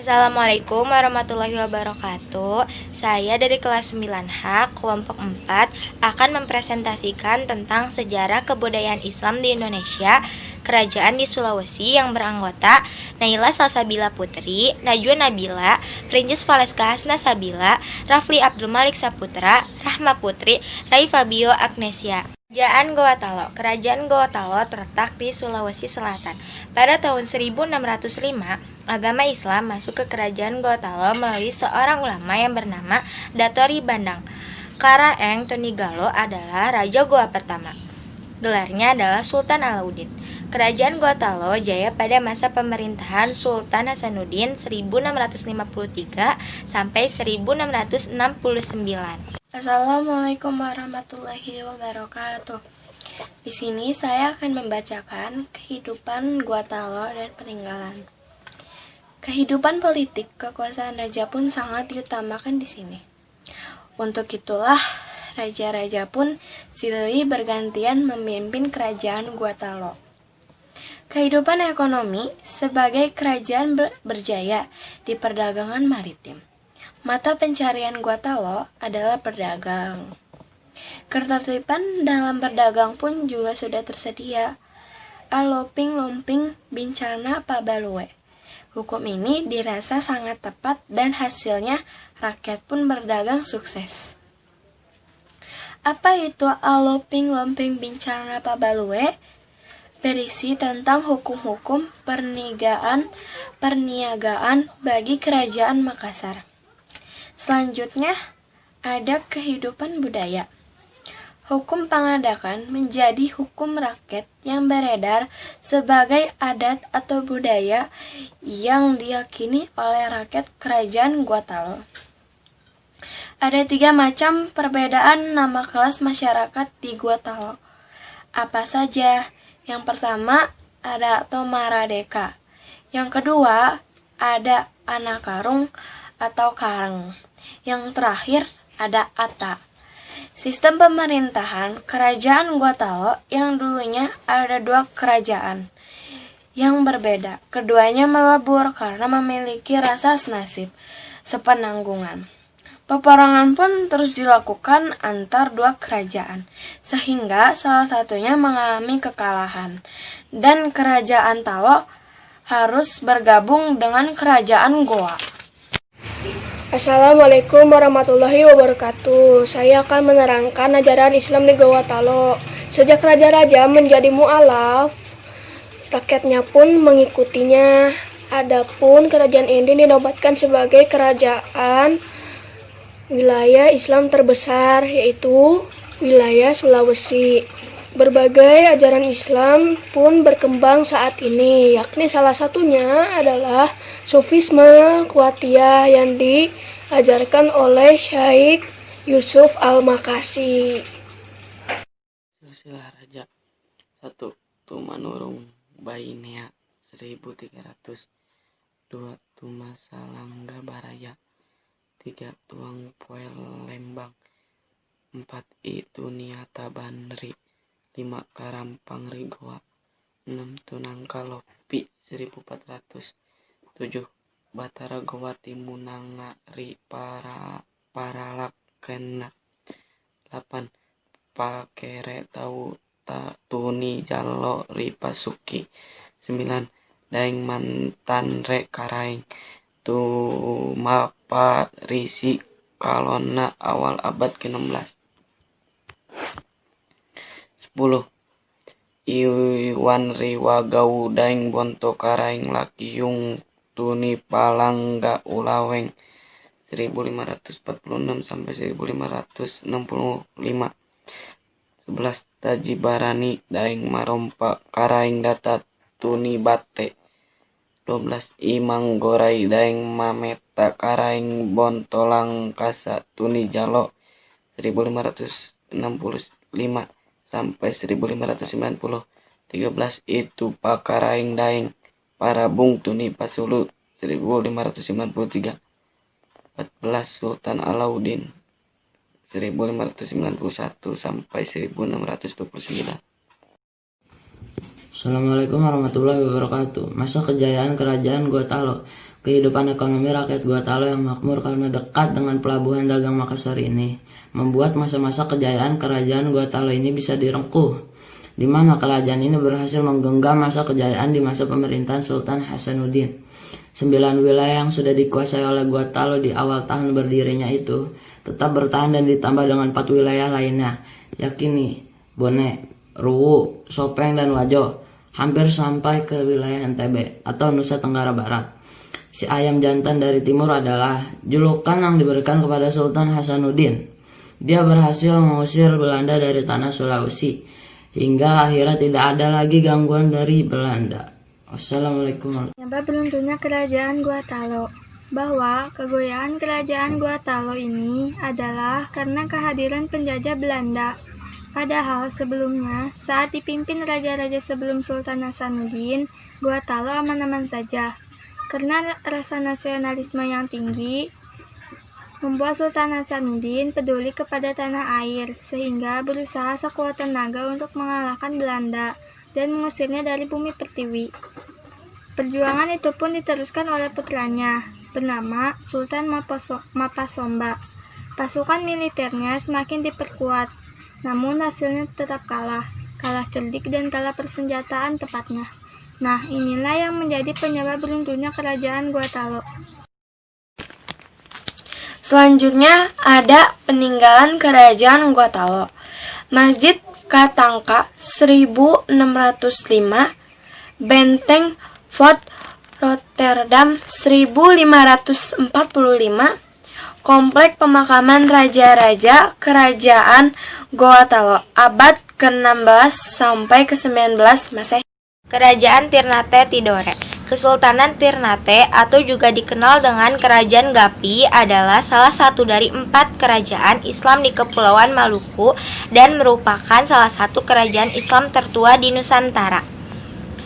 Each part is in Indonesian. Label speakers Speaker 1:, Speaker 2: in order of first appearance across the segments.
Speaker 1: Assalamualaikum warahmatullahi wabarakatuh. Saya dari kelas 9H, kelompok 4, akan mempresentasikan tentang sejarah kebudayaan Islam di Indonesia, kerajaan di Sulawesi yang beranggota Naila Salsabila Putri, Najwa Nabila, Princes Valeska Hasna Sabila, Rafli Abdul Malik Saputra, Rahma Putri, Rai Fabio Agnesia. Kerajaan Gowatalo. Kerajaan Gowatalo terletak di Sulawesi Selatan. Pada tahun 1605, agama Islam masuk ke kerajaan Gowatalo melalui seorang ulama yang bernama Datori Bandang. Karaeng Tonigalo adalah Raja Goa pertama. Gelarnya adalah Sultan Alauddin. Kerajaan Gowatalo jaya pada masa pemerintahan Sultan Hasanuddin 1653 sampai 1669.
Speaker 2: Assalamualaikum warahmatullahi wabarakatuh. Di sini saya akan membacakan kehidupan Gowatalo dan peninggalan. Kehidupan politik kekuasaan raja pun sangat diutamakan di sini. Untuk itulah raja-raja pun silih bergantian memimpin kerajaan Gowatalo. Kehidupan ekonomi sebagai kerajaan berjaya di perdagangan maritim. Mata pencarian Gowatalo adalah berdagang. Ketertiban dalam berdagang pun juga sudah tersedia. Aloping lomping bincana pabalue. Hukum ini dirasa sangat tepat dan hasilnya rakyat pun berdagang sukses. Apa itu aloping lomping bincana pabalue? Berisi tentang hukum-hukum perniagaan bagi kerajaan Makassar. Selanjutnya, ada kehidupan budaya. Hukum pangadakan menjadi hukum rakyat yang beredar sebagai adat atau budaya yang diyakini oleh rakyat kerajaan Gowatalo. Ada 3 macam perbedaan nama kelas masyarakat di Gowatalo. Apa saja? Yang pertama, ada Tomaradeka. Yang kedua, ada Anakarung atau Kareng. Yang terakhir ada Ata. Sistem pemerintahan kerajaan Gowatalo yang dulunya ada 2 kerajaan yang berbeda. Keduanya melebur karena memiliki rasa senasib sepenanggungan. Peperangan pun terus dilakukan antar 2 kerajaan, sehingga salah satunya mengalami kekalahan, dan kerajaan Talo harus bergabung dengan kerajaan Goa.
Speaker 3: Assalamualaikum warahmatullahi wabarakatuh. Saya akan menerangkan ajaran Islam di Gowatalo. Sejak raja-raja menjadi mu'alaf, rakyatnya pun mengikutinya. Adapun kerajaan ini dinobatkan sebagai kerajaan wilayah Islam terbesar, yaitu wilayah Sulawesi. Berbagai ajaran Islam pun berkembang saat ini, yakni salah satunya adalah Sufisme Kuatiyah yang diajarkan oleh Syekh Yusuf Al-Makasi.
Speaker 4: Silsilah Raja 1. Tumanurung Bainea 1300. 2. Tumasalangga Baraya. 3. Tuang Poel Lembang. 4. Itu Niata Banri. 5. Karampang Rigoa. 6. Tunangka Lopi 1400. 7. Batara Goa Timunanga Ri Paralakena. 8. Pakere Tau Tuni Jalo Ri Pasuki. 9. Daeng Mantan Re Karaeng Tumapa Risi Kalona awal abad ke-16. 10. Iwan Riwagau Daeng Bonto Karaeng Lakiyung Tuni Palangga Ulaweng 1546 sampai 1565. 11. Taji Barani Daeng Marompa Karaeng Data Tuni Bate. 12. Imang Gorai Daeng Mameta Karaeng Bontolang Kasa Tuni Jalo 1565 sampai 1590. 13. Itu Pakaraeng Daeng Parabung Tuni Pasulu 1593. 14. Sultan Alauddin 1591 sampai 1629.
Speaker 5: Assalamualaikum warahmatullahi wabarakatuh. Masa kejayaan kerajaan Gowatalo. Kehidupan ekonomi rakyat Gorontalo yang makmur karena dekat dengan pelabuhan dagang Makassar ini membuat masa-masa kejayaan kerajaan Gorontalo ini bisa direngkuh, di mana kerajaan ini berhasil menggenggam masa kejayaan di masa pemerintahan Sultan Hasanuddin. 9 wilayah yang sudah dikuasai oleh Gorontalo di awal tahun berdirinya itu tetap bertahan dan ditambah dengan 4 wilayah lainnya, yakni Bone, Ruwu, Sopeng, dan Wajo, hampir sampai ke wilayah NTB atau Nusa Tenggara Barat. Si ayam jantan dari timur adalah julukan yang diberikan kepada Sultan Hasanuddin. Dia berhasil mengusir Belanda dari tanah Sulawesi, hingga akhirnya tidak ada lagi gangguan dari Belanda. Wassalamualaikum.
Speaker 6: Penyebab runtuhnya kerajaan Gorontalo. Bahwa kegoyaan kerajaan Gorontalo ini adalah karena kehadiran penjajah Belanda. Padahal sebelumnya, saat dipimpin raja-raja sebelum Sultan Hasanuddin, Gorontalo aman-aman saja. Karena rasa nasionalisme yang tinggi, membuat Sultan Hasanuddin peduli kepada tanah air, sehingga berusaha sekuat tenaga untuk mengalahkan Belanda dan mengusirnya dari bumi pertiwi. Perjuangan itu pun diteruskan oleh putranya, bernama Sultan Mapasomba. Pasukan militernya semakin diperkuat, namun hasilnya tetap kalah cerdik dan kalah persenjataan tepatnya. Nah, inilah yang menjadi penyebab runtuhnya kerajaan Gorontalo.
Speaker 2: Selanjutnya ada peninggalan kerajaan Gorontalo. Masjid Katangka 1605, Benteng Fort Rotterdam 1545, Komplek Pemakaman Raja-Raja Kerajaan Gorontalo abad ke-16 sampai ke-19 Masehi.
Speaker 1: Kerajaan Ternate Tidore. Kesultanan Ternate atau juga dikenal dengan Kerajaan Gapi adalah salah satu dari 4 kerajaan Islam di Kepulauan Maluku dan merupakan salah satu kerajaan Islam tertua di Nusantara.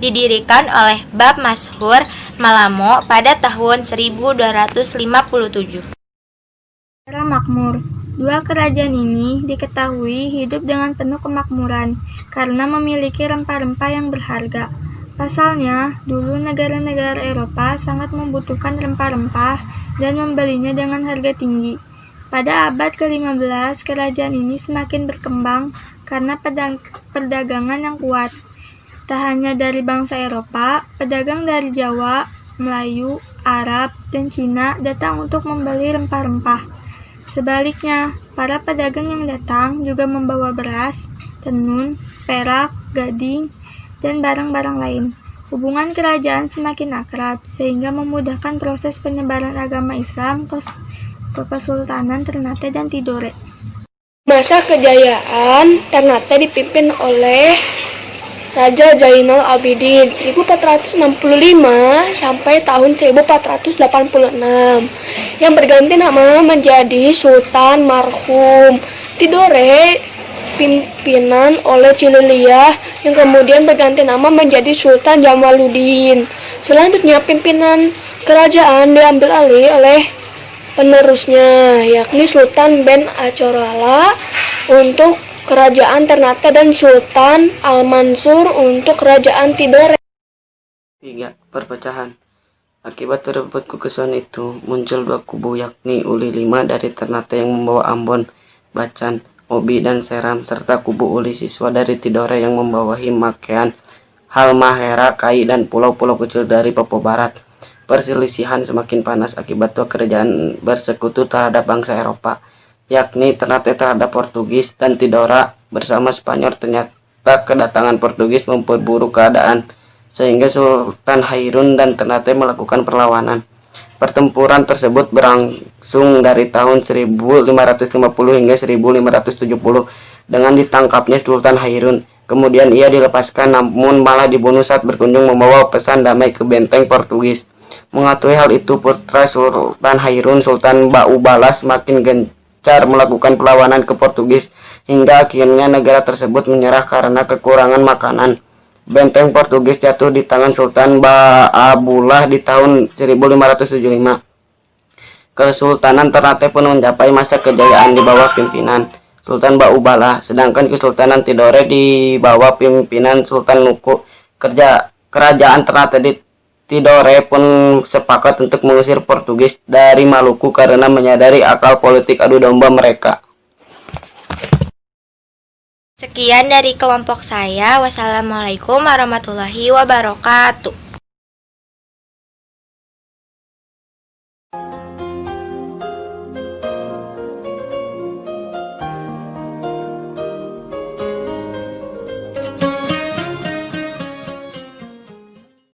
Speaker 1: Didirikan oleh Bab Mashur Malamo pada tahun 1257.
Speaker 6: Era makmur. Dua kerajaan ini diketahui hidup dengan penuh kemakmuran karena memiliki rempah-rempah yang berharga. Pasalnya, dulu negara-negara Eropa sangat membutuhkan rempah-rempah dan membelinya dengan harga tinggi. Pada abad ke-15, kerajaan ini semakin berkembang karena perdagangan yang kuat. Tak hanya dari bangsa Eropa, pedagang dari Jawa, Melayu, Arab, dan Cina datang untuk membeli rempah-rempah. Sebaliknya, para pedagang yang datang juga membawa beras, tenun, perak, gading, dan barang-barang lain. Hubungan kerajaan semakin akrab, sehingga memudahkan proses penyebaran agama Islam ke Kesultanan Ternate dan Tidore.
Speaker 3: Masa kejayaan Ternate dipimpin oleh Raja Zainal Abidin 1465 sampai tahun 1486 yang berganti nama menjadi Sultan Marhum Tidore, pimpinan oleh Cililiah yang kemudian berganti nama menjadi Sultan Jamaluddin. Selanjutnya pimpinan kerajaan diambil alih oleh penerusnya, yakni Sultan Ben Acorala untuk Kerajaan Ternate dan Sultan Al-Mansur untuk Kerajaan Tidore.
Speaker 4: 3. Perpecahan. Akibat berebut kekuasaan itu, muncul 2 kubu, yakni Uli 5 dari Ternate yang membawa Ambon, Bacan, Obi, dan Seram, serta kubu Uli Siswa dari Tidore yang membawahi Makean, Halmahera, Kai, dan pulau-pulau kecil dari Papua Barat. Perselisihan semakin panas akibat 2 kerajaan bersekutu terhadap bangsa Eropa, yakni Ternate terhadap Portugis dan Tidore bersama Spanyol. Ternyata kedatangan Portugis memperburuk keadaan, sehingga Sultan Hairun dan Ternate melakukan perlawanan. Pertempuran tersebut berlangsung dari tahun 1550 hingga 1570 dengan ditangkapnya Sultan Hairun. Kemudian ia dilepaskan, namun malah dibunuh saat berkunjung membawa pesan damai ke benteng Portugis. Mengetahui hal itu, putra Sultan Hairun, Sultan Baubalas, semakin gencar melakukan perlawanan ke Portugis, hingga akhirnya negara tersebut menyerah karena kekurangan makanan. Benteng Portugis jatuh di tangan Sultan Baabullah di tahun 1575. Kesultanan Ternate pun mencapai masa kejayaan di bawah pimpinan Sultan Baubalah, sedangkan Kesultanan Tidore di bawah pimpinan Sultan Nuku. Kerajaan Ternate Tidore pun sepakat untuk mengusir Portugis dari Maluku karena menyadari akal politik adu domba mereka.
Speaker 1: Sekian dari kelompok saya. Wassalamualaikum warahmatullahi wabarakatuh.